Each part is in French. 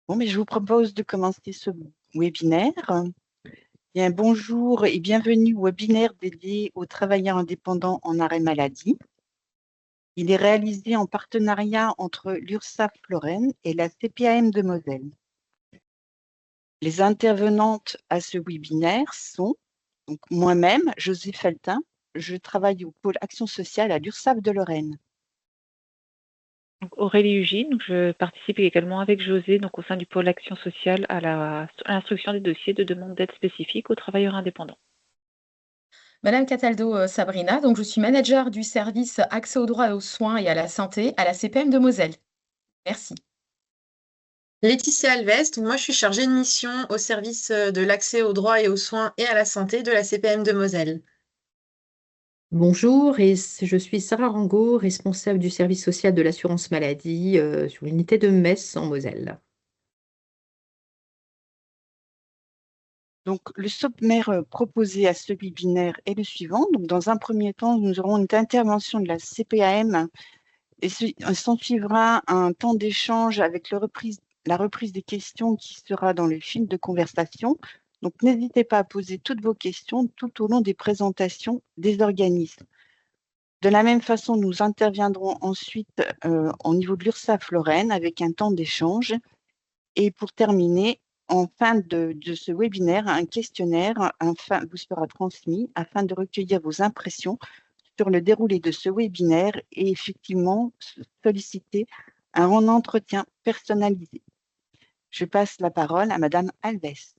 Bon, mais je vous propose de commencer ce webinaire. Bien, bonjour et bienvenue au webinaire dédié aux travailleurs indépendants en arrêt maladie. Il est réalisé en partenariat entre l'URSSAF-Lorraine et la CPAM de Moselle. Les intervenantes à ce webinaire sont donc moi-même, José Feltin. Je travaille au pôle action sociale à l'URSSAF de Lorraine. Donc, Aurélie Hugine, donc je participe également avec José donc au sein du pôle action sociale à l'instruction des dossiers de demande d'aide spécifique aux travailleurs indépendants. Madame Cataldo Sabrina, donc je suis manager du service accès aux droits et aux soins et à la santé à la CPM de Moselle. Merci. Laetitia Alves, donc moi je suis chargée de mission au service de l'accès aux droits et aux soins et à la santé de la CPM de Moselle. Bonjour, je suis Sarah Rango, responsable du service social de l'assurance maladie sur l'unité de Metz en Moselle. Donc, le sommaire proposé à ce webinaire est le suivant. Donc, dans un premier temps, nous aurons une intervention de la CPAM et s'en suivra un temps d'échange avec la reprise des questions qui sera dans le fil de conversation. Donc, n'hésitez pas à poser toutes vos questions tout au long des présentations des organismes. De la même façon, nous interviendrons ensuite au niveau de l'URSSAF-Lorraine avec un temps d'échange. Et pour terminer, en fin de ce webinaire, un questionnaire vous sera transmis afin de recueillir vos impressions sur le déroulé de ce webinaire et effectivement solliciter un entretien personnalisé. Je passe la parole à Madame Alves.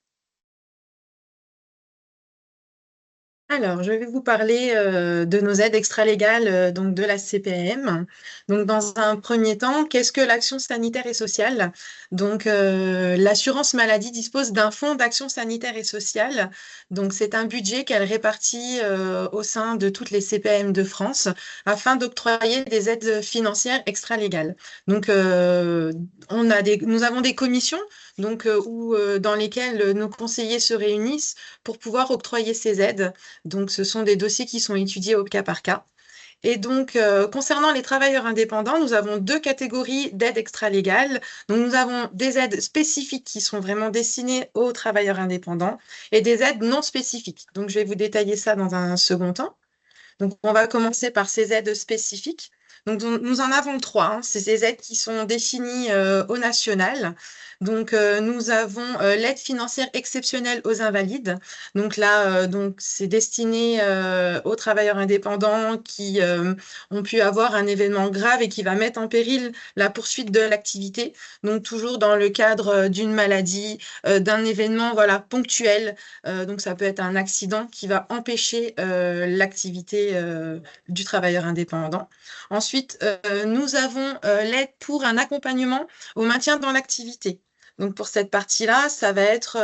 Alors, je vais vous parler de nos aides extralégales donc de la CPAM. Donc, dans un premier temps, qu'est-ce que l'action sanitaire et sociale? Donc, l'assurance maladie dispose d'un fonds d'action sanitaire et sociale. Donc, c'est un budget qu'elle répartit au sein de toutes les CPAM de France afin d'octroyer des aides financières extralégales. Donc, nous avons des commissions donc, dans lesquelles nos conseillers se réunissent pour pouvoir octroyer ces aides. Donc, ce sont des dossiers qui sont étudiés au cas par cas. Et donc, concernant les travailleurs indépendants, nous avons deux catégories d'aides extralégales. Donc, nous avons des aides spécifiques qui sont vraiment destinées aux travailleurs indépendants et des aides non spécifiques. Donc, je vais vous détailler ça dans un second temps. Donc, on va commencer par ces aides spécifiques. Donc, nous en avons trois. C'est ces aides qui sont définies au national. Donc, nous avons l'aide financière exceptionnelle aux invalides. Donc là, c'est destiné aux travailleurs indépendants qui ont pu avoir un événement grave et qui va mettre en péril la poursuite de l'activité. Donc, toujours dans le cadre d'une maladie, d'un événement voilà, ponctuel. Donc, ça peut être un accident qui va empêcher l'activité du travailleur indépendant. Ensuite, nous avons l'aide pour un accompagnement au maintien dans l'activité. Donc, pour cette partie-là, ça va être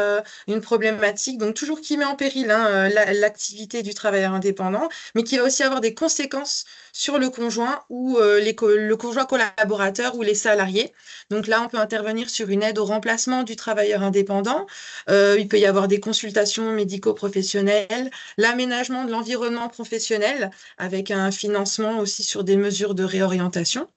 une problématique, donc toujours qui met en péril l'activité du travailleur indépendant, mais qui va aussi avoir des conséquences sur le conjoint ou le conjoint collaborateur ou les salariés. Donc là, on peut intervenir sur une aide au remplacement du travailleur indépendant. Il peut y avoir des consultations médico-professionnelles, l'aménagement de l'environnement professionnel avec un financement aussi sur des mesures de réorientation.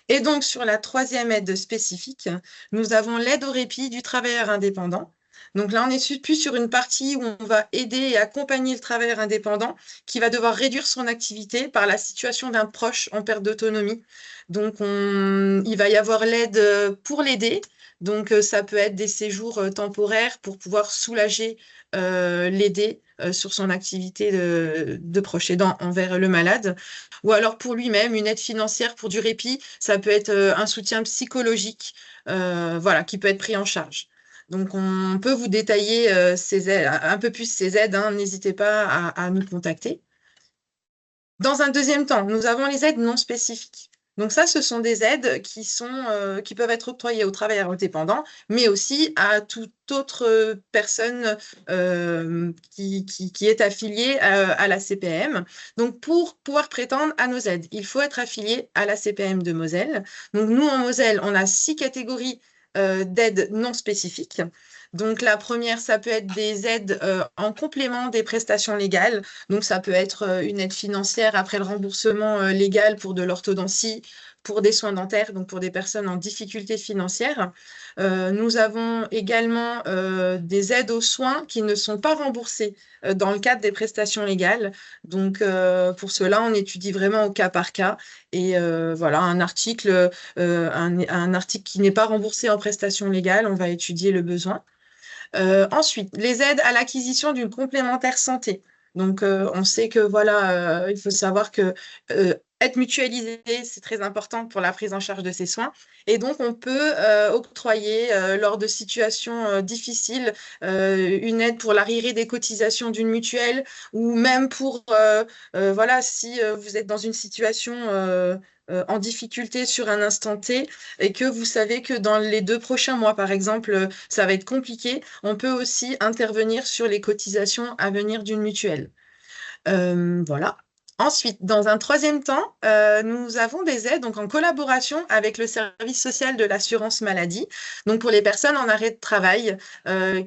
Et donc, sur la troisième aide spécifique, nous avons l'aide au répit du travailleur indépendant. Donc là, on est plus sur une partie où on va aider et accompagner le travailleur indépendant qui va devoir réduire son activité par la situation d'un proche en perte d'autonomie. Donc, il va y avoir l'aide pour l'aider. Donc, ça peut être des séjours temporaires pour pouvoir soulager, l'aider sur son activité de proche aidant envers le malade. Ou alors pour lui-même, une aide financière pour du répit. Ça peut être un soutien psychologique voilà, qui peut être pris en charge. Donc, on peut vous détailler ces aides, un peu plus ces aides. N'hésitez pas à nous contacter. Dans un deuxième temps, nous avons les aides non spécifiques. Donc ça, ce sont des aides qui peuvent être octroyées aux travailleurs indépendants, mais aussi à toute autre personne qui est affiliée à la CPM. Donc pour pouvoir prétendre à nos aides, il faut être affilié à la CPM de Moselle. Donc nous, en Moselle, on a 6 catégories d'aides non spécifiques. Donc la première, ça peut être des aides en complément des prestations légales. Donc ça peut être une aide financière après le remboursement légal pour de l'orthodontie, pour des soins dentaires, donc pour des personnes en difficulté financière. Nous avons également des aides aux soins qui ne sont pas remboursées dans le cadre des prestations légales. Donc, pour cela, on étudie vraiment au cas par cas. Et voilà, un article qui n'est pas remboursé en prestations légales, on va étudier le besoin. Ensuite, les aides à l'acquisition d'une complémentaire santé. Donc, on sait que voilà, il faut savoir que être mutualisé, c'est très important pour la prise en charge de ces soins. Et donc, on peut octroyer, lors de situations difficiles, une aide pour l'arriéré des cotisations d'une mutuelle, ou même pour, voilà, si vous êtes dans une situation en difficulté sur un instant T et que vous savez que dans les 2 prochains mois, par exemple, ça va être compliqué, on peut aussi intervenir sur les cotisations à venir d'une mutuelle. Voilà. Ensuite, dans un troisième temps, nous avons des aides donc en collaboration avec le service social de l'assurance maladie. Donc pour les personnes en arrêt de travail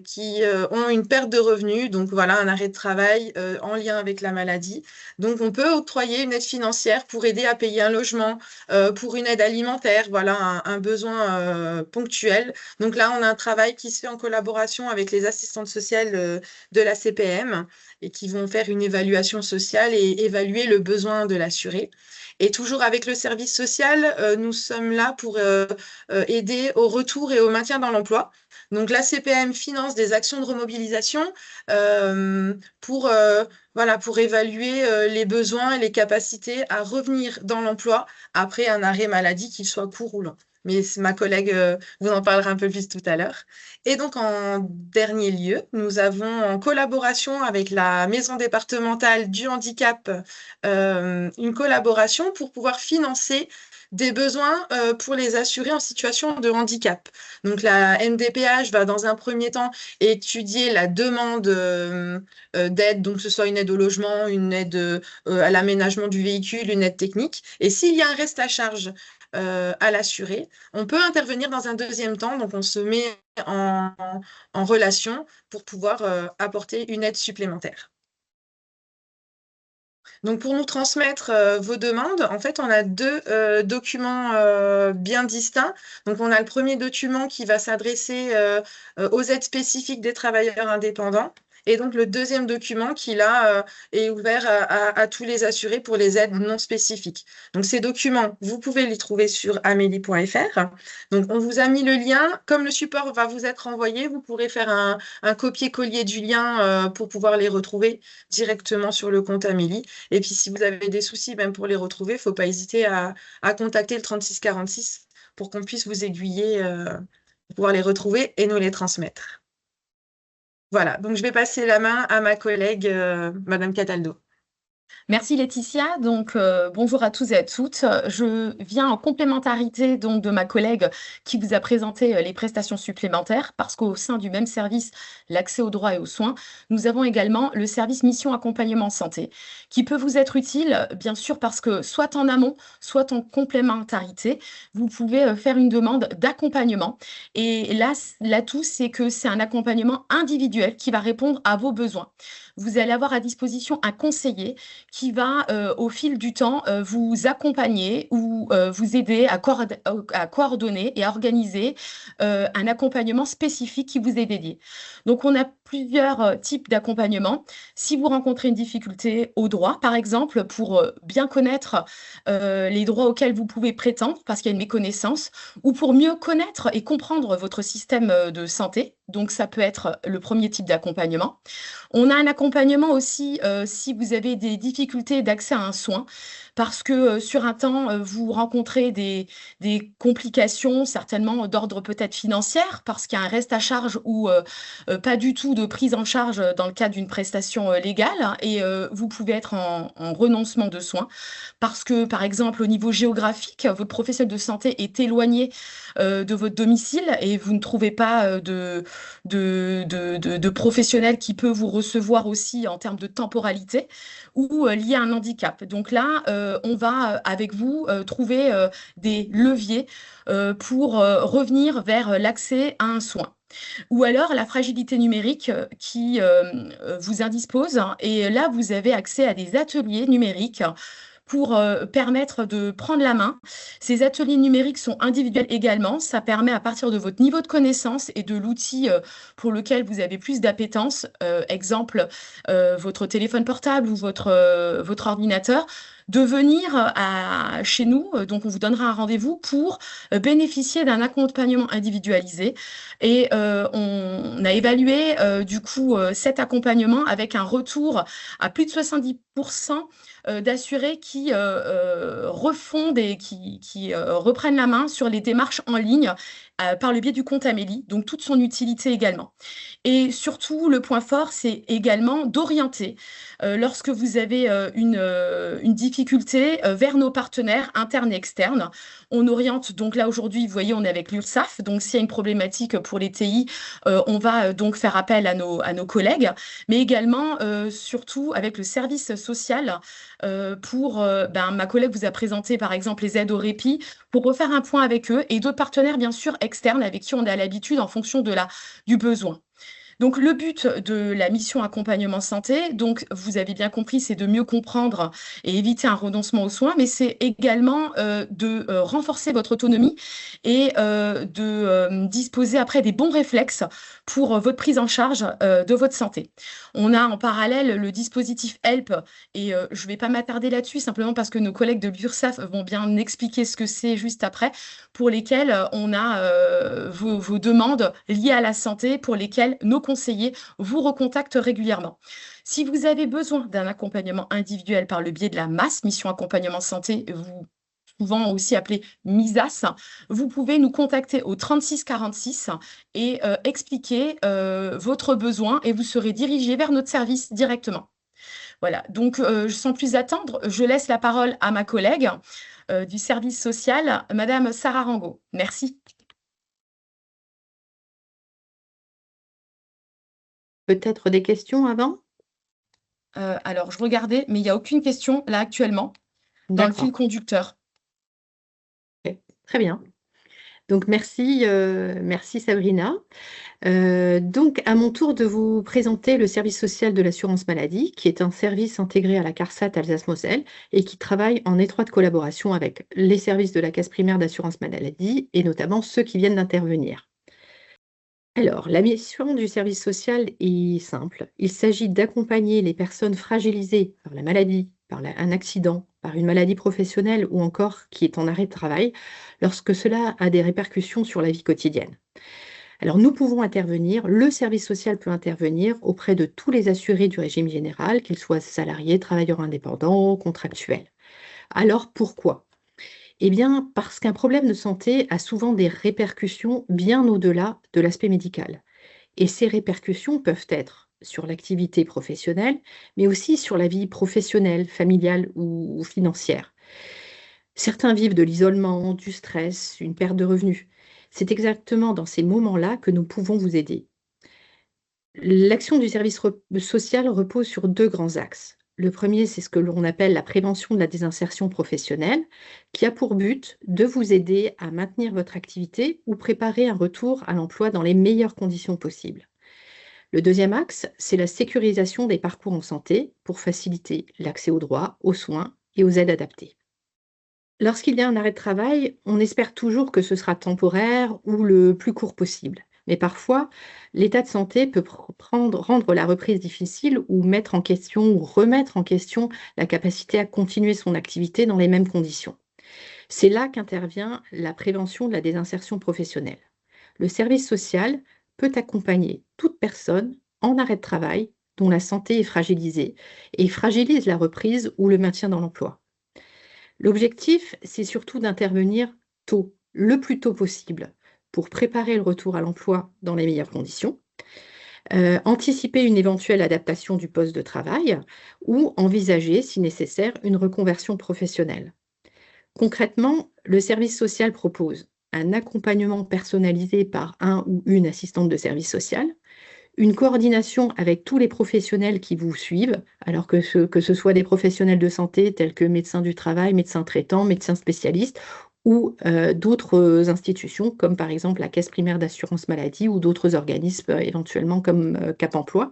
qui ont une perte de revenus, donc voilà, un arrêt de travail en lien avec la maladie. Donc on peut octroyer une aide financière pour aider à payer un logement, pour une aide alimentaire, voilà, un besoin ponctuel. Donc là, on a un travail qui se fait en collaboration avec les assistantes sociales de la CPM et qui vont faire une évaluation sociale et évaluer le besoin de l'assuré. Et toujours avec le service social, nous sommes là pour aider au retour et au maintien dans l'emploi. Donc la CPM finance des actions de remobilisation pour évaluer les besoins et les capacités à revenir dans l'emploi après un arrêt maladie, qu'il soit court ou long. Mais ma collègue vous en parlera un peu plus tout à l'heure. Et donc, en dernier lieu, nous avons, en collaboration avec la Maison départementale du handicap, une collaboration pour pouvoir financer des besoins pour les assurés en situation de handicap. Donc, la MDPH va, dans un premier temps, étudier la demande d'aide, donc que ce soit une aide au logement, une aide à l'aménagement du véhicule, une aide technique. Et s'il y a un reste à charge à l'assuré, on peut intervenir dans un deuxième temps, donc on se met en relation pour pouvoir apporter une aide supplémentaire. Donc pour nous transmettre vos demandes, en fait, on a 2 documents bien distincts. Donc on a le premier document qui va s'adresser aux aides spécifiques des travailleurs indépendants. Et donc, le deuxième document qui, là, est ouvert à tous les assurés pour les aides non spécifiques. Donc, ces documents, vous pouvez les trouver sur amélie.fr. Donc, on vous a mis le lien. Comme le support va vous être envoyé, vous pourrez faire un copier-coller du lien pour pouvoir les retrouver directement sur le compte Amélie. Et puis, si vous avez des soucis, même pour les retrouver, il ne faut pas hésiter à contacter le 3646 pour qu'on puisse vous aiguiller pour pouvoir les retrouver et nous les transmettre. Voilà, donc je vais passer la main à ma collègue, Madame Cataldo. Merci Laetitia. Donc, bonjour à tous et à toutes. Je viens en complémentarité donc, de ma collègue qui vous a présenté les prestations supplémentaires parce qu'au sein du même service, l'accès aux droits et aux soins, nous avons également le service mission accompagnement santé qui peut vous être utile, bien sûr, parce que soit en amont, soit en complémentarité, vous pouvez faire une demande d'accompagnement. Et là, l'atout, c'est que c'est un accompagnement individuel qui va répondre à vos besoins. Vous allez avoir à disposition un conseiller qui va, au fil du temps, vous accompagner ou vous aider à coordonner et à organiser un accompagnement spécifique qui vous est dédié. Donc, on a plusieurs types d'accompagnement. Si vous rencontrez une difficulté au droit, par exemple, pour bien connaître les droits auxquels vous pouvez prétendre, parce qu'il y a une méconnaissance, ou pour mieux connaître et comprendre votre système de santé. Donc, ça peut être le premier type d'accompagnement. On a un accompagnement aussi si vous avez des difficultés d'accès à un soin, parce que sur un temps, vous rencontrez des complications, certainement d'ordre peut-être financier, parce qu'il y a un reste à charge ou pas du tout de prise en charge dans le cadre d'une prestation légale, et vous pouvez être en renoncement de soins, parce que, par exemple, au niveau géographique, votre professionnel de santé est éloigné de votre domicile et vous ne trouvez pas de professionnel qui peut vous recevoir aussi en termes de temporalité ou lié à un handicap. Donc là, on va avec vous trouver des leviers pour revenir vers l'accès à un soin. Ou alors la fragilité numérique qui vous indispose. Et là, vous avez accès à des ateliers numériques pour permettre de prendre la main. Ces ateliers numériques sont individuels également. Ça permet à partir de votre niveau de connaissance et de l'outil pour lequel vous avez plus d'appétence, exemple votre téléphone portable ou votre ordinateur, de venir chez nous. Donc, on vous donnera un rendez-vous pour bénéficier d'un accompagnement individualisé. Et on a évalué du coup cet accompagnement avec un retour à plus de 70% d'assurés qui reprennent la main sur les démarches en ligne par le biais du compte Amélie, donc toute son utilité également. Et surtout, le point fort, c'est également d'orienter lorsque vous avez une difficulté vers nos partenaires internes et externes. On oriente, donc là aujourd'hui, vous voyez, on est avec l'URSSAF, donc s'il y a une problématique pour les TI, on va donc faire appel à nos collègues, mais également, surtout avec le service social ma collègue vous a présenté par exemple les aides au répit pour refaire un point avec eux et d'autres partenaires bien sûr externes avec qui on a l'habitude en fonction du besoin. Donc, le but de la mission accompagnement santé, donc vous avez bien compris, c'est de mieux comprendre et éviter un renoncement aux soins, mais c'est également de renforcer votre autonomie et de disposer après des bons réflexes pour votre prise en charge de votre santé. On a en parallèle le dispositif HELP et je ne vais pas m'attarder là-dessus, simplement parce que nos collègues de l'URSSAF vont bien expliquer ce que c'est juste après, pour lesquels on a vos demandes liées à la santé, pour lesquelles nos conseillers vous recontactent régulièrement. Si vous avez besoin d'un accompagnement individuel par le biais de la MAS, Mission Accompagnement Santé, souvent aussi appelé MISAS, vous pouvez nous contacter au 36 46 et expliquer votre besoin et vous serez dirigé vers notre service directement. Voilà, donc sans plus attendre, je laisse la parole à ma collègue du service social, Madame Sarah Rango. Merci. Peut-être des questions avant? Alors, je regardais, mais il n'y a aucune question là actuellement dans le fil conducteur. Ok, très bien. Donc, merci Sabrina. Donc, à mon tour de vous présenter le service social de l'assurance maladie, qui est un service intégré à la CARSAT Alsace-Moselle et qui travaille en étroite collaboration avec les services de la caisse primaire d'assurance maladie et notamment ceux qui viennent d'intervenir. Alors, la mission du service social est simple. Il s'agit d'accompagner les personnes fragilisées par la maladie, par un accident, par une maladie professionnelle ou encore qui est en arrêt de travail, lorsque cela a des répercussions sur la vie quotidienne. Alors, nous pouvons intervenir, le service social peut intervenir auprès de tous les assurés du régime général, qu'ils soient salariés, travailleurs indépendants, contractuels. Alors, pourquoi ? Eh bien, parce qu'un problème de santé a souvent des répercussions bien au-delà de l'aspect médical. Et ces répercussions peuvent être sur l'activité professionnelle, mais aussi sur la vie professionnelle, familiale ou financière. Certains vivent de l'isolement, du stress, une perte de revenus. C'est exactement dans ces moments-là que nous pouvons vous aider. L'action du service social repose sur 2 grands axes. Le premier, c'est ce que l'on appelle la prévention de la désinsertion professionnelle, qui a pour but de vous aider à maintenir votre activité ou préparer un retour à l'emploi dans les meilleures conditions possibles. Le deuxième axe, c'est la sécurisation des parcours en santé pour faciliter l'accès aux droits, aux soins et aux aides adaptées. Lorsqu'il y a un arrêt de travail, on espère toujours que ce sera temporaire ou le plus court possible. Mais parfois, l'état de santé peut rendre la reprise difficile ou mettre en question ou remettre en question la capacité à continuer son activité dans les mêmes conditions. C'est là qu'intervient la prévention de la désinsertion professionnelle. Le service social peut accompagner toute personne en arrêt de travail dont la santé est fragilisée et fragilise la reprise ou le maintien dans l'emploi. L'objectif, c'est surtout d'intervenir tôt, le plus tôt possible, pour préparer le retour à l'emploi dans les meilleures conditions, anticiper une éventuelle adaptation du poste de travail ou envisager, si nécessaire, une reconversion professionnelle. Concrètement, le service social propose un accompagnement personnalisé par un ou une assistante de service social, une coordination avec tous les professionnels qui vous suivent, alors que ce soit des professionnels de santé tels que médecins du travail, médecins traitants, médecins spécialistes ou d'autres institutions comme par exemple la caisse primaire d'assurance maladie ou d'autres organismes éventuellement comme Cap Emploi.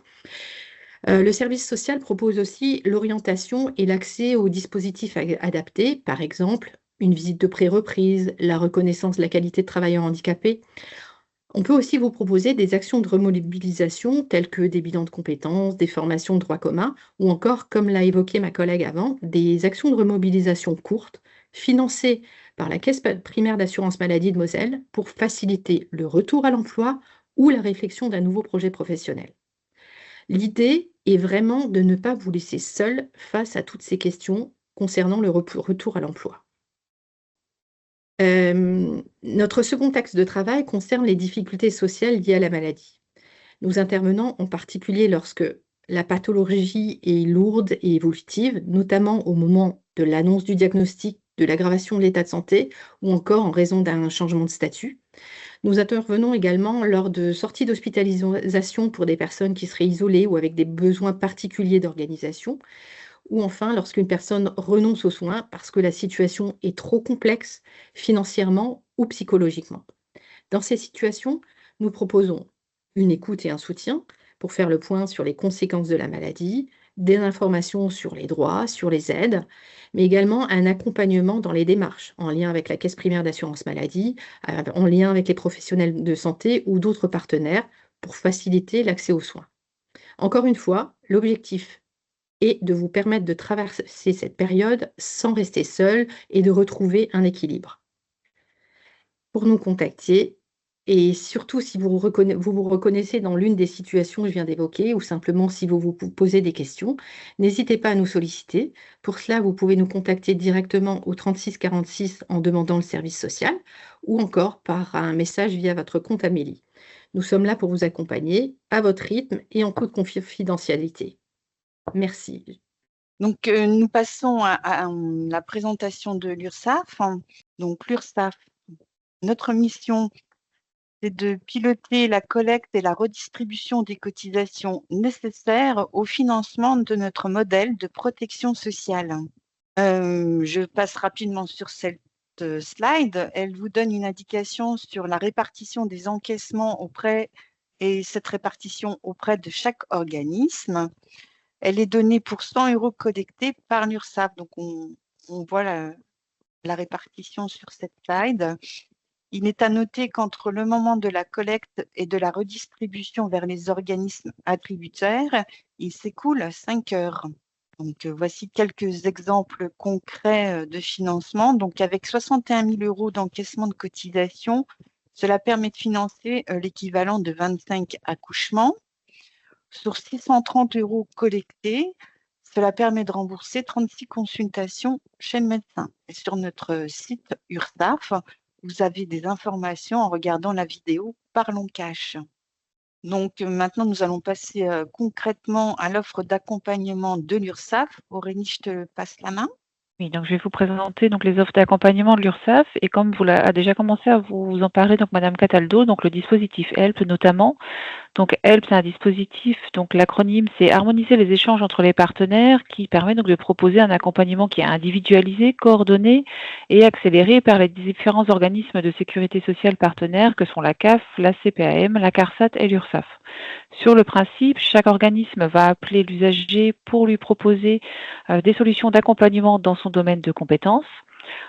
Le service social propose aussi l'orientation et l'accès aux dispositifs adaptés, par exemple une visite de pré-reprise, la reconnaissance de la qualité de travailleur handicapé. On peut aussi vous proposer des actions de remobilisation telles que des bilans de compétences, des formations de droit commun ou encore, comme l'a évoqué ma collègue avant, des actions de remobilisation courtes financées par la Caisse primaire d'assurance maladie de Moselle pour faciliter le retour à l'emploi ou la réflexion d'un nouveau projet professionnel. L'idée est vraiment de ne pas vous laisser seul face à toutes ces questions concernant le retour à l'emploi. Notre second axe de travail concerne les difficultés sociales liées à la maladie. Nous intervenons en particulier lorsque la pathologie est lourde et évolutive, notamment au moment de l'annonce du diagnostic, de l'aggravation de l'état de santé ou encore en raison d'un changement de statut. Nous intervenons également lors de sorties d'hospitalisation pour des personnes qui seraient isolées ou avec des besoins particuliers d'organisation, ou enfin lorsqu'une personne renonce aux soins parce que la situation est trop complexe financièrement ou psychologiquement. Dans ces situations, nous proposons une écoute et un soutien pour faire le point sur les conséquences de la maladie, des informations sur les droits, sur les aides, mais également un accompagnement dans les démarches en lien avec la Caisse primaire d'assurance maladie, en lien avec les professionnels de santé ou d'autres partenaires pour faciliter l'accès aux soins. Encore une fois, l'objectif est de vous permettre de traverser cette période sans rester seul et de retrouver un équilibre. Pour nous contacter, et surtout si vous vous reconnaissez dans l'une des situations que je viens d'évoquer ou simplement si vous vous posez des questions, n'hésitez pas à nous solliciter. Pour cela, vous pouvez nous contacter directement au 36 46 en demandant le service social ou encore par un message via votre compte Amélie. Nous sommes là pour vous accompagner à votre rythme et en toute confidentialité. Merci. Donc, nous passons à la présentation de l'URSSAF. Donc, l'URSSAF, notre mission, c'est de piloter la collecte et la redistribution des cotisations nécessaires au financement de notre modèle de protection sociale. Je passe rapidement sur cette slide. Elle vous donne une indication sur la répartition des encaissements auprès et cette répartition auprès de chaque organisme. Elle est donnée pour 100 € collectés par l'URSSAF. Donc, on voit la répartition sur cette slide. Il est à noter qu'entre le moment de la collecte et de la redistribution vers les organismes attributaires, il s'écoule 5 heures. Donc, voici quelques exemples concrets de financement. Donc, avec 61 000 € d'encaissement de cotisation, cela permet de financer l'équivalent de 25 accouchements. Sur 630 € collectés, cela permet de rembourser 36 consultations chez le médecin. Et sur notre site URSSAF, vous avez des informations en regardant la vidéo Parlons Cash. Donc maintenant, nous allons passer concrètement à l'offre d'accompagnement de l'URSSAF. Aurélie, je te passe la main. Oui, donc je vais vous présenter donc les offres d'accompagnement de l'URSSAF et comme vous a déjà commencé à vous en parler, donc Madame Cataldo, donc le dispositif HELP notamment. Donc HELP, c'est un dispositif, donc l'acronyme c'est harmoniser les échanges entre les partenaires qui permet donc de proposer un accompagnement qui est individualisé, coordonné et accéléré par les différents organismes de sécurité sociale partenaires que sont la CAF, la CPAM, la CARSAT et l'URSSAF. Sur le principe, chaque organisme va appeler l'usager pour lui proposer des solutions d'accompagnement dans son domaine de compétences.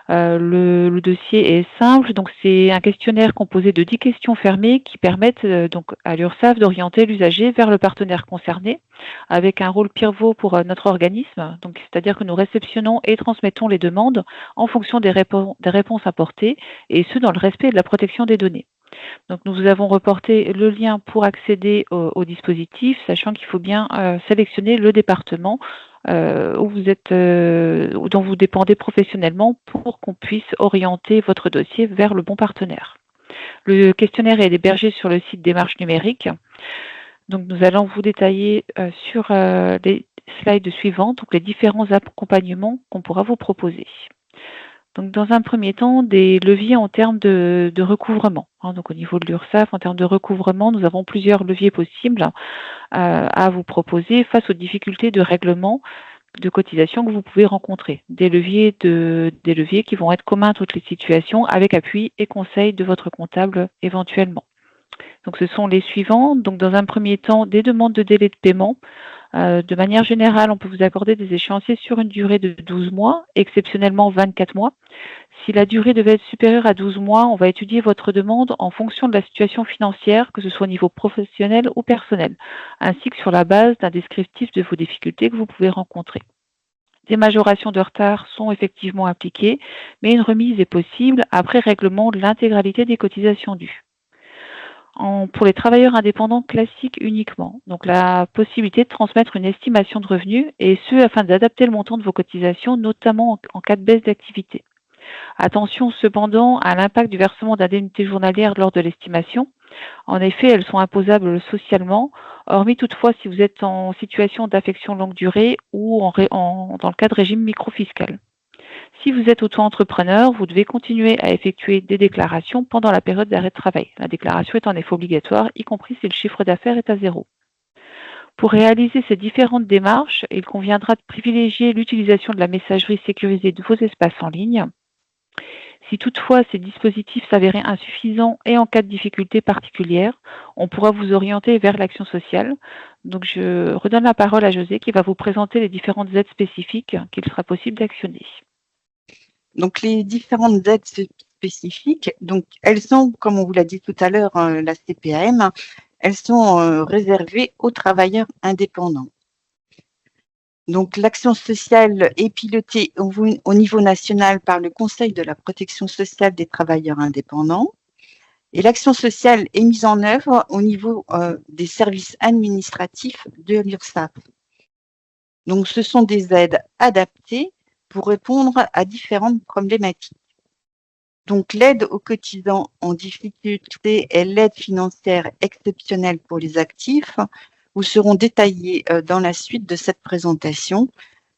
Le dossier est simple, donc c'est un questionnaire composé de 10 questions fermées qui permettent donc à l'URSSAF d'orienter l'usager vers le partenaire concerné avec un rôle pivot pour notre organisme, donc c'est-à-dire que nous réceptionnons et transmettons les demandes en fonction des réponses apportées et ce dans le respect de la protection des données. Donc nous avons reporté le lien pour accéder au dispositif, sachant qu'il faut bien sélectionner le département où vous êtes, dont vous dépendez professionnellement pour qu'on puisse orienter votre dossier vers le bon partenaire. Le questionnaire est hébergé sur le site Démarche numérique. Donc nous allons vous détailler sur les slides suivants, donc les différents accompagnements qu'on pourra vous proposer. Donc, dans un premier temps, des leviers en termes de recouvrement. Donc, au niveau de l'URSSAF, en termes de recouvrement, nous avons plusieurs leviers possibles à vous proposer face aux difficultés de règlement de cotisation que vous pouvez rencontrer. Des leviers qui vont être communs à toutes les situations avec appui et conseil de votre comptable éventuellement. Donc, ce sont les suivants. Donc, dans un premier temps, des demandes de délai de paiement De manière générale, on peut vous accorder des échéanciers sur une durée de 12 mois, exceptionnellement 24 mois. Si la durée devait être supérieure à 12 mois, on va étudier votre demande en fonction de la situation financière, que ce soit au niveau professionnel ou personnel, ainsi que sur la base d'un descriptif de vos difficultés que vous pouvez rencontrer. Des majorations de retard sont effectivement appliquées, mais une remise est possible après règlement de l'intégralité des cotisations dues. Pour les travailleurs indépendants classiques uniquement, donc la possibilité de transmettre une estimation de revenus, et ce afin d'adapter le montant de vos cotisations, notamment en cas de baisse d'activité. Attention cependant à l'impact du versement d'indemnités journalières lors de l'estimation. En effet, elles sont imposables socialement, hormis toutefois si vous êtes en situation d'affection longue durée ou dans le cas de régime microfiscal. Si vous êtes auto-entrepreneur, vous devez continuer à effectuer des déclarations pendant la période d'arrêt de travail. La déclaration est en effet obligatoire, y compris si le chiffre d'affaires est à zéro. Pour réaliser ces différentes démarches, il conviendra de privilégier l'utilisation de la messagerie sécurisée de vos espaces en ligne. Si toutefois ces dispositifs s'avéraient insuffisants et en cas de difficulté particulière, on pourra vous orienter vers l'action sociale. Donc je redonne la parole à José qui va vous présenter les différentes aides spécifiques qu'il sera possible d'actionner. Donc, les différentes aides spécifiques, donc, elles sont, comme on vous l'a dit tout à l'heure, la CPAM, elles sont réservées aux travailleurs indépendants. Donc, l'action sociale est pilotée au niveau national par le Conseil de la protection sociale des travailleurs indépendants. Et l'action sociale est mise en œuvre au niveau des services administratifs de l'URSSAF. Donc, ce sont des aides adaptées pour répondre à différentes problématiques. Donc, l'aide aux cotisants en difficulté et l'aide financière exceptionnelle pour les actifs vous seront détaillées dans la suite de cette présentation,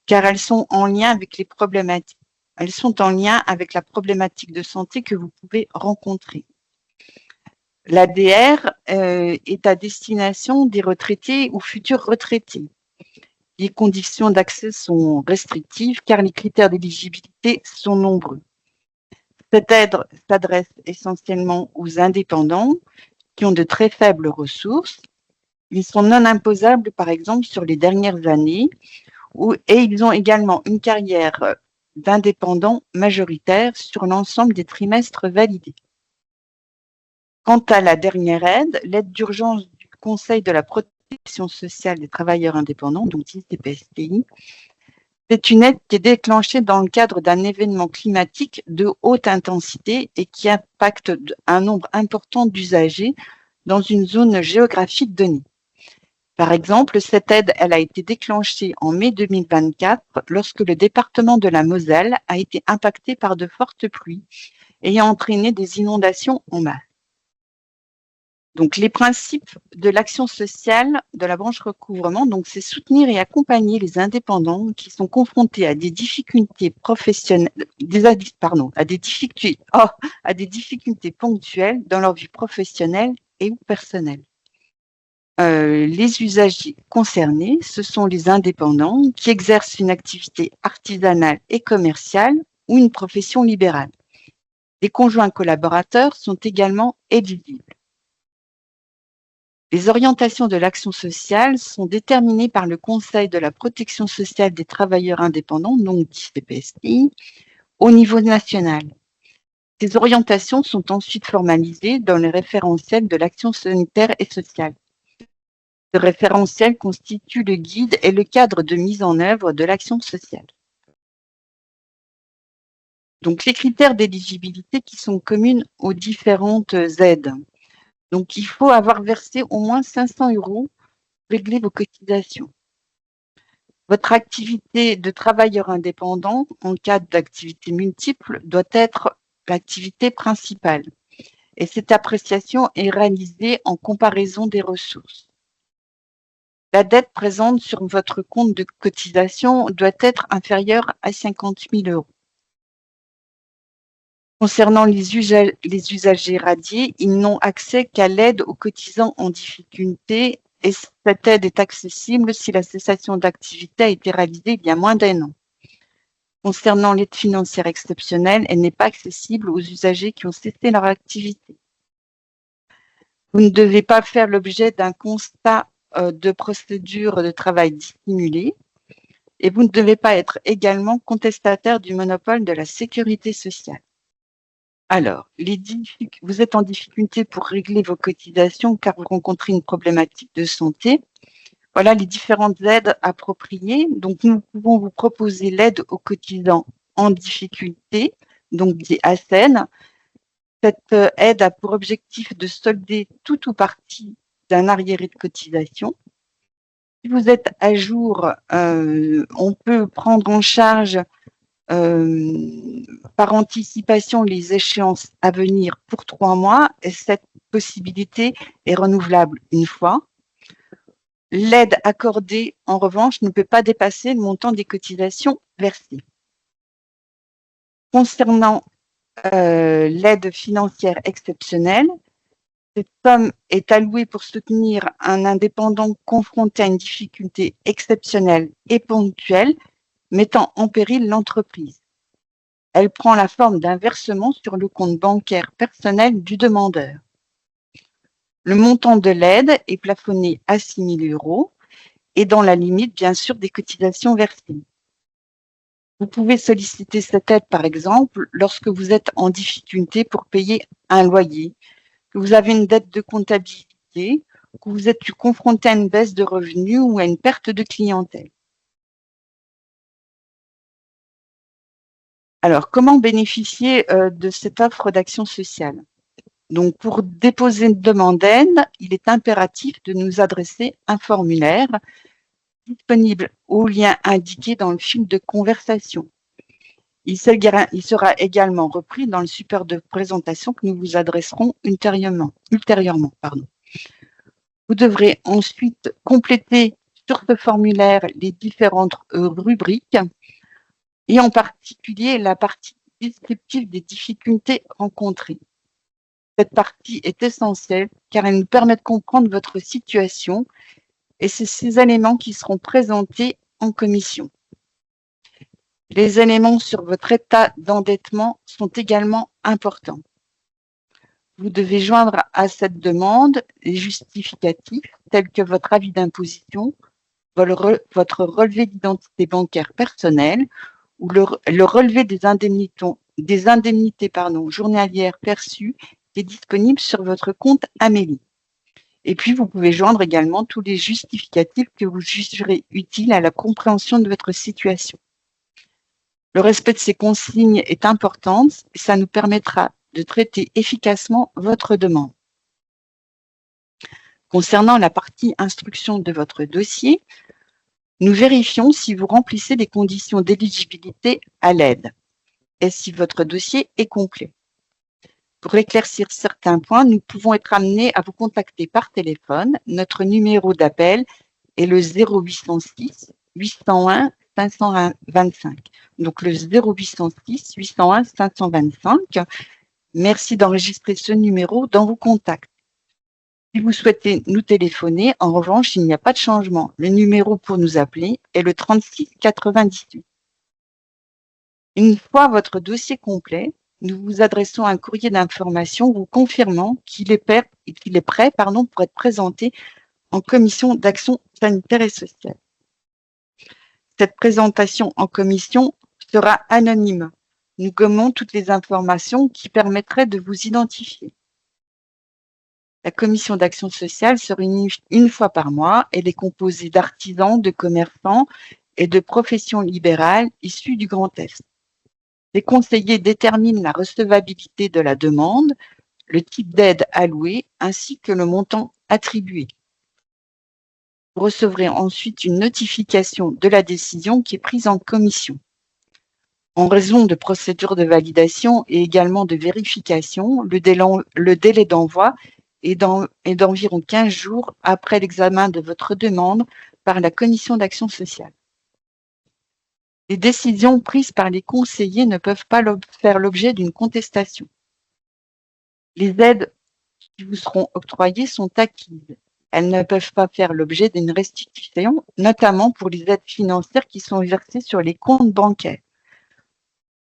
car elles sont en lien avec les problématiques. Elles sont en lien avec la problématique de santé que vous pouvez rencontrer. L'ADR est à destination des retraités ou futurs retraités. Les conditions d'accès sont restrictives car les critères d'éligibilité sont nombreux. Cette aide s'adresse essentiellement aux indépendants qui ont de très faibles ressources. Ils sont non imposables, par exemple, sur les dernières années et ils ont également une carrière d'indépendants majoritaire sur l'ensemble des trimestres validés. Quant à la dernière aide, l'aide d'urgence du Conseil de la protection sociale des travailleurs indépendants, donc CPSTI, c'est une aide qui est déclenchée dans le cadre d'un événement climatique de haute intensité et qui impacte un nombre important d'usagers dans une zone géographique donnée. Par exemple, cette aide, elle a été déclenchée en mai 2024 lorsque le département de la Moselle a été impacté par de fortes pluies ayant entraîné des inondations en masse. Donc, les principes de l'action sociale de la branche recouvrement, donc, c'est soutenir et accompagner les indépendants qui sont confrontés à des difficultés professionnelles, à des difficultés ponctuelles dans leur vie professionnelle et ou personnelle. Les usagers concernés, ce sont les indépendants qui exercent une activité artisanale et commerciale ou une profession libérale. Les conjoints collaborateurs sont également éligibles. Les orientations de l'action sociale sont déterminées par le Conseil de la protection sociale des travailleurs indépendants, donc CPSTI, au niveau national. Ces orientations sont ensuite formalisées dans les référentiels de l'action sanitaire et sociale. Ce référentiel constitue le guide et le cadre de mise en œuvre de l'action sociale. Donc, les critères d'éligibilité qui sont communs aux différentes aides. Donc, il faut avoir versé au moins 500 € pour régler vos cotisations. Votre activité de travailleur indépendant, en cas d'activité multiple, doit être l'activité principale. Et cette appréciation est réalisée en comparaison des ressources. La dette présente sur votre compte de cotisation doit être inférieure à 50 000 €. Concernant les usagers radiés, ils n'ont accès qu'à l'aide aux cotisants en difficulté et cette aide est accessible si la cessation d'activité a été réalisée il y a moins d'1 an. Concernant l'aide financière exceptionnelle, elle n'est pas accessible aux usagers qui ont cessé leur activité. Vous ne devez pas faire l'objet d'un constat de procédure de travail dissimulé et vous ne devez pas être également contestataire du monopole de la sécurité sociale. Alors, vous êtes en difficulté pour régler vos cotisations car vous rencontrez une problématique de santé. Voilà les différentes aides appropriées. Donc, nous pouvons vous proposer l'aide aux cotisants en difficulté, donc des ASEN. Cette aide a pour objectif de solder tout ou partie d'un arriéré de cotisation. Si vous êtes à jour, on peut prendre en charge par anticipation les échéances à venir pour 3 mois et cette possibilité est renouvelable une fois. L'aide accordée, en revanche, ne peut pas dépasser le montant des cotisations versées. Concernant l'aide financière exceptionnelle, cette somme est allouée pour soutenir un indépendant confronté à une difficulté exceptionnelle et ponctuelle, mettant en péril l'entreprise. Elle prend la forme d'un versement sur le compte bancaire personnel du demandeur. Le montant de l'aide est plafonné à 6 000 € et dans la limite, bien sûr, des cotisations versées. Vous pouvez solliciter cette aide, par exemple, lorsque vous êtes en difficulté pour payer un loyer, que vous avez une dette de comptabilité, que vous êtes confronté à une baisse de revenus ou à une perte de clientèle. Alors, comment bénéficier de cette offre d'action sociale? Donc, pour déposer une demande d'aide, il est impératif de nous adresser un formulaire disponible au lien indiqué dans le fil de conversation. Il sera également repris dans le support de présentation que nous vous adresserons ultérieurement. Vous devrez ensuite compléter sur ce formulaire les différentes rubriques et en particulier la partie descriptive des difficultés rencontrées. Cette partie est essentielle car elle nous permet de comprendre votre situation et c'est ces éléments qui seront présentés en commission. Les éléments sur votre état d'endettement sont également importants. Vous devez joindre à cette demande les justificatifs tels que votre avis d'imposition, votre relevé d'identité bancaire personnelle ou le relevé des indemnités journalières perçues qui est disponible sur votre compte Amélie. Et puis, vous pouvez joindre également tous les justificatifs que vous jugerez utiles à la compréhension de votre situation. Le respect de ces consignes est important et ça nous permettra de traiter efficacement votre demande. Concernant la partie instruction de votre dossier, nous vérifions si vous remplissez les conditions d'éligibilité à l'aide et si votre dossier est complet. Pour éclaircir certains points, nous pouvons être amenés à vous contacter par téléphone. Notre numéro d'appel est le 0806 801 525. Donc le 0806 801 525. Merci d'enregistrer ce numéro dans vos contacts. Si vous souhaitez nous téléphoner, en revanche, il n'y a pas de changement. Le numéro pour nous appeler est le 36 98. Une fois votre dossier complet, nous vous adressons un courrier d'information vous confirmant qu'il est prêt pour être présenté en commission d'action sanitaire et sociale. Cette présentation en commission sera anonyme. Nous gommons toutes les informations qui permettraient de vous identifier. La commission d'action sociale se réunit une fois par mois. Elle est composée d'artisans, de commerçants et de professions libérales issues du Grand Est. Les conseillers déterminent la recevabilité de la demande, le type d'aide allouée ainsi que le montant attribué. Vous recevrez ensuite une notification de la décision qui est prise en commission. En raison de procédures de validation et également de vérification, le délai d'envoi est d'environ 15 jours après l'examen de votre demande par la commission d'action sociale. Les décisions prises par les conseillers ne peuvent pas faire l'objet d'une contestation. Les aides qui vous seront octroyées sont acquises. Elles ne peuvent pas faire l'objet d'une restitution, notamment pour les aides financières qui sont versées sur les comptes bancaires.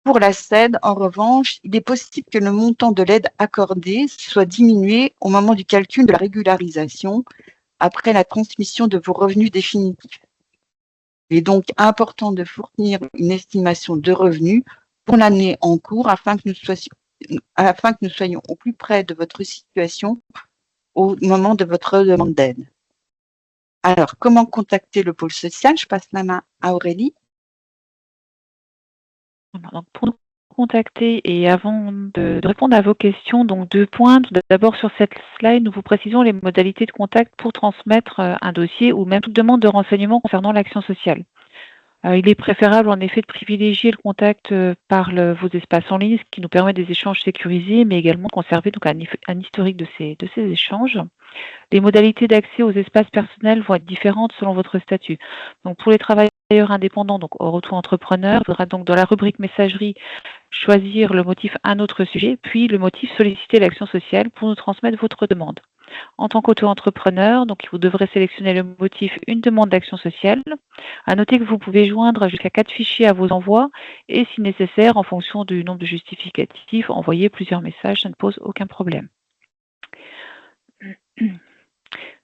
Pour la CED, en revanche, il est possible que le montant de l'aide accordée soit diminué au moment du calcul de la régularisation après la transmission de vos revenus définitifs. Il est donc important de fournir une estimation de revenus pour l'année en cours afin que nous soyons au plus près de votre situation au moment de votre demande d'aide. Alors, comment contacter le pôle social? Je passe la main à Aurélie. Donc, pour nous contacter et avant de répondre à vos questions, donc 2 points. Tout d'abord, sur cette slide, nous vous précisons les modalités de contact pour transmettre un dossier ou même toute demande de renseignement concernant l'action sociale. Il est préférable en effet de privilégier le contact par vos espaces en ligne, ce qui nous permet des échanges sécurisés, mais également de conserver donc un historique de ces échanges. Les modalités d'accès aux espaces personnels vont être différentes selon votre statut. Donc pour les travailleurs indépendants, donc hors auto-entrepreneur, il faudra donc dans la rubrique messagerie choisir le motif un autre sujet, puis le motif solliciter l'action sociale pour nous transmettre votre demande. En tant qu'auto-entrepreneur, donc vous devrez sélectionner le motif une demande d'action sociale. À noter que vous pouvez joindre jusqu'à 4 fichiers à vos envois et si nécessaire, en fonction du nombre de justificatifs, envoyer plusieurs messages, ça ne pose aucun problème.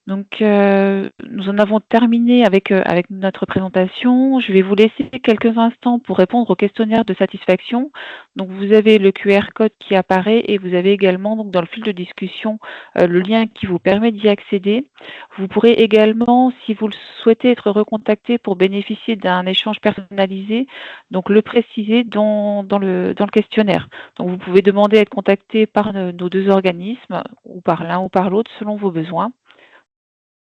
Donc, nous en avons terminé avec notre présentation. Je vais vous laisser quelques instants pour répondre au questionnaire de satisfaction. Donc, vous avez le QR code qui apparaît et vous avez également donc, dans le fil de discussion le lien qui vous permet d'y accéder. Vous pourrez également, si vous le souhaitez, être recontacté pour bénéficier d'un échange personnalisé, donc le préciser dans le questionnaire. Donc, vous pouvez demander à être contacté par nos 2 organismes ou par l'un ou par l'autre selon vos besoins.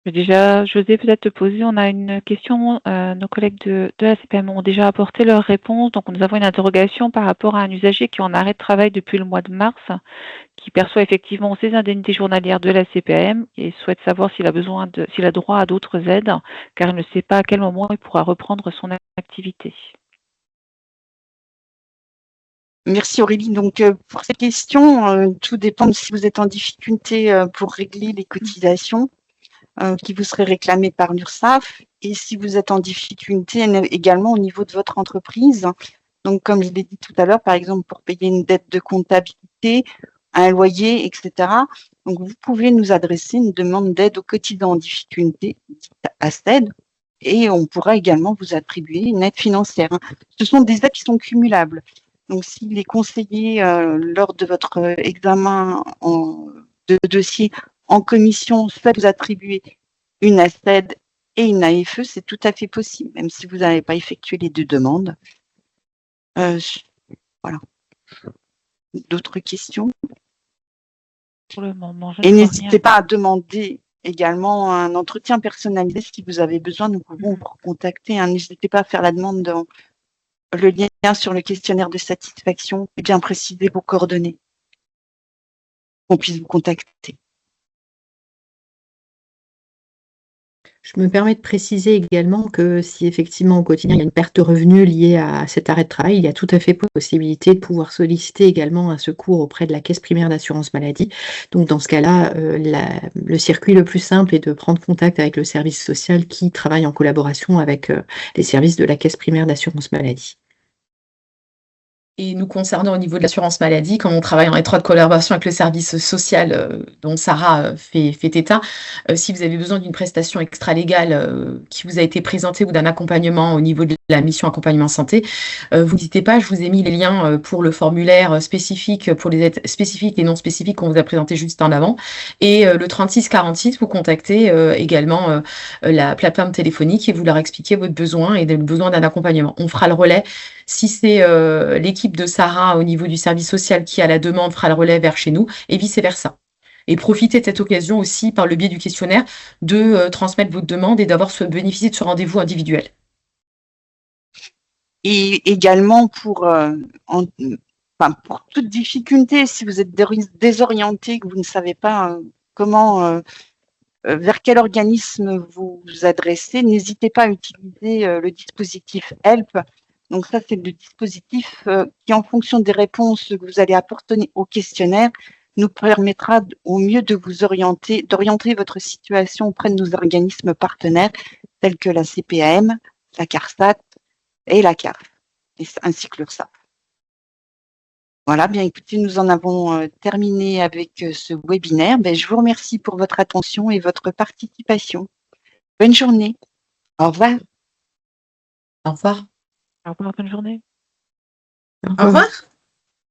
Déjà, José, peut-être te poser, on a une question, nos collègues de la CPM ont déjà apporté leur réponse, donc nous avons une interrogation par rapport à un usager qui est en arrêt de travail depuis le mois de mars, qui perçoit effectivement ses indemnités journalières de la CPM et souhaite savoir s'il a droit à d'autres aides, car il ne sait pas à quel moment il pourra reprendre son activité. Merci Aurélie. Donc pour cette question, tout dépend de si vous êtes en difficulté pour régler les cotisations qui vous seraient réclamées par l'URSSAF et si vous êtes en difficulté également au niveau de votre entreprise. Donc comme je l'ai dit tout à l'heure, par exemple pour payer une dette de comptabilité, un loyer, etc. Donc vous pouvez nous adresser une demande d'aide aux cotisants en difficulté, ASTED, et on pourra également vous attribuer une aide financière. Ce sont des aides qui sont cumulables. Donc, s'il est conseillé lors de votre examen de dossier en commission, soit vous attribuer une ASTED et une AFE, c'est tout à fait possible, même si vous n'avez pas effectué les 2 demandes. Voilà. D'autres questions? Pour le moment, et n'hésitez pas à demander également un entretien personnalisé si vous avez besoin. Nous pouvons vous contacter. N'hésitez pas à faire la demande dans le lien sur le questionnaire de satisfaction et bien préciser vos coordonnées, qu'on puisse vous contacter. Je me permets de préciser également que si effectivement au quotidien il y a une perte de revenus liée à cet arrêt de travail, il y a tout à fait possibilité de pouvoir solliciter également un secours auprès de la caisse primaire d'assurance maladie. Donc dans ce cas-là, le circuit le plus simple est de prendre contact avec le service social qui travaille en collaboration avec les services de la caisse primaire d'assurance maladie. Et nous concernant au niveau de l'assurance maladie, comme on travaille en étroite collaboration avec le service social dont Sarah fait état, si vous avez besoin d'une prestation extra-légale qui vous a été présentée ou d'un accompagnement au niveau de la mission accompagnement santé, vous n'hésitez pas, je vous ai mis les liens pour le formulaire spécifique, pour les aides spécifiques et non spécifiques qu'on vous a présenté juste en avant. Et le 3646, vous contactez également la plateforme téléphonique et vous leur expliquez votre besoin et le besoin d'un accompagnement. On fera le relais. Si c'est l'équipe de Sarah au niveau du service social qui a la demande, fera le relais vers chez nous et vice-versa. Et profitez de cette occasion aussi, par le biais du questionnaire, de transmettre votre demande et d'avoir bénéficié de ce rendez-vous individuel. Et également pour toute difficulté, si vous êtes désorienté, que vous ne savez pas comment, vers quel organisme vous vous adressez, n'hésitez pas à utiliser le dispositif HELP. Donc ça, c'est le dispositif qui, en fonction des réponses que vous allez apporter au questionnaire, nous permettra au mieux de vous d'orienter votre situation auprès de nos organismes partenaires, tels que la CPAM, la CARSAT et la CAF, ainsi que l'URSSAF. Voilà, bien écoutez, nous en avons terminé avec ce webinaire. Ben, je vous remercie pour votre attention et votre participation. Bonne journée. Au revoir. Au revoir. Au revoir, bonne journée. Au revoir.